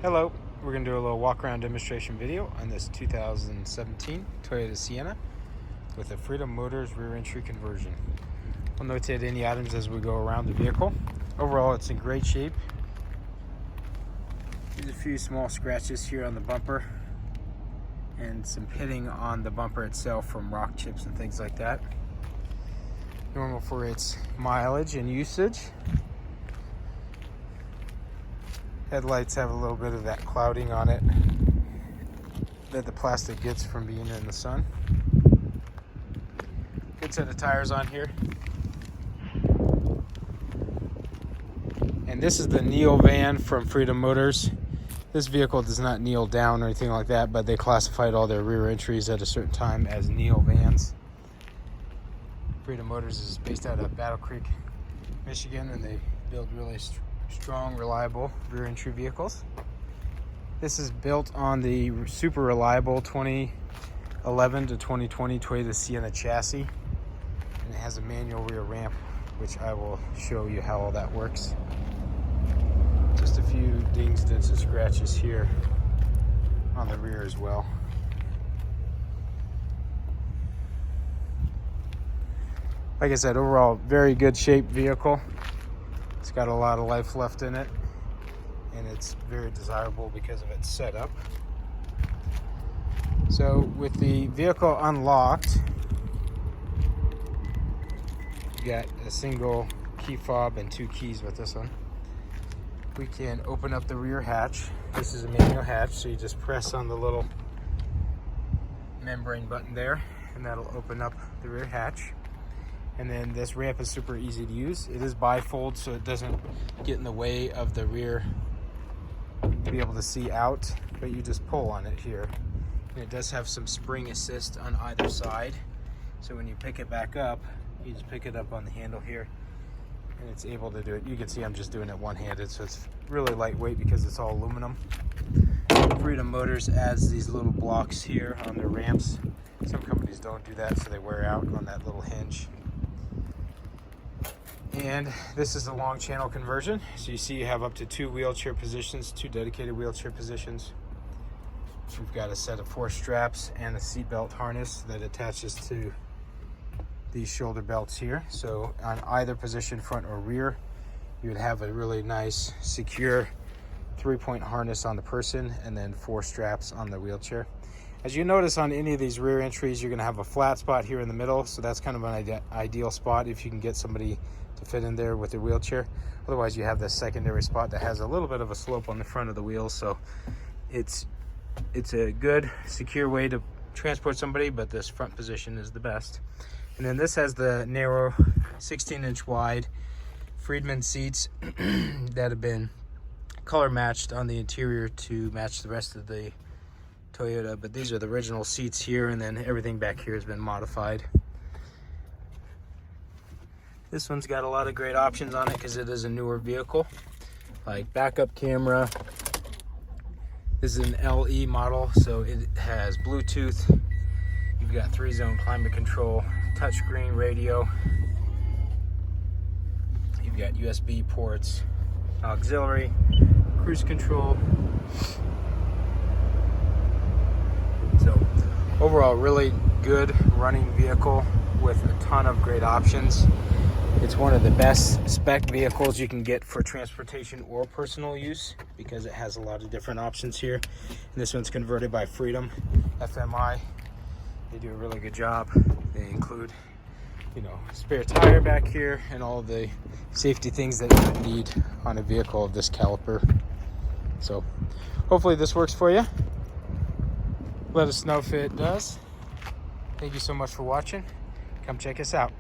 Hello, we're going to do a little walk around demonstration video on this 2017 Toyota Sienna with a Freedom Motors rear entry conversion. We'll notate any items as we go around the vehicle. Overall, it's in great shape. There's a few small scratches here on the bumper and some pitting on the bumper itself from rock chips and things like that. Normal for its mileage and usage. Headlights have a little bit of that clouding on it that the plastic gets from being in the sun. Good set of tires on here. And this is the Kneelvan from Freedom Motors. This vehicle does not kneel down or anything like that, but they classified all their rear entries at a certain time as Kneelvans. Freedom Motors is based out of Battle Creek, Michigan, and they build really strong, reliable rear entry vehicles. This is built on the super reliable 2011 to 2020 Toyota Sienna chassis, and it has a manual rear ramp, which I will show you how all that works. Just a few dings, dents, and scratches here on the rear as well. Like I said, overall, very good shaped vehicle. It's got a lot of life left in it, and it's very desirable because of its setup. So with the vehicle unlocked, you got a single key fob and two keys with this one. We can open up the rear hatch. This is a manual hatch, so you just press on the little membrane button there, and that'll open up the rear hatch. And then this ramp is super easy to use. It is bifold, so it doesn't get in the way of the rear to be able to see out, but you just pull on it here. And it does have some spring assist on either side. So when you pick it back up, you just pick it up on the handle here, and it's able to do it. You can see I'm just doing it one-handed, so it's really lightweight because it's all aluminum. Freedom Motors adds these little blocks here on their ramps. Some companies don't do that, so they wear out on that little hinge. And this is a long channel conversion. So you see you have up to two wheelchair positions, two dedicated wheelchair positions. We've got a set of 4 straps and a seat belt harness that attaches to these shoulder belts here. So on either position, front or rear, you would have a really nice, secure 3-point harness on the person and then 4 straps on the wheelchair. As you notice on any of these rear entries, you're gonna have a flat spot here in the middle. So that's kind of an ideal spot if you can get somebody to fit in there with their wheelchair. Otherwise, you have this secondary spot that has a little bit of a slope on the front of the wheels. So it's a good, secure way to transport somebody, but this front position is the best. And then this has the narrow 16-inch wide Friedman seats that have been color matched on the interior to match the rest of the Toyota, but these are the original seats here, and then everything back here has been modified. This one's got a lot of great options on it because it is a newer vehicle, like backup camera. This is an LE model, so it has Bluetooth. You've got 3-zone climate control, touchscreen radio. You've got USB ports, auxiliary, cruise control. So overall, really good running vehicle with a ton of great options. It's one of the best spec vehicles you can get for transportation or personal use because it has a lot of different options here. And this one's converted by Freedom FMI. They do a really good job. They include, spare tire back here and all the safety things that you would need on a vehicle of this caliber. So hopefully this works for you. Let us know if it does. Thank you so much for watching. Come check us out.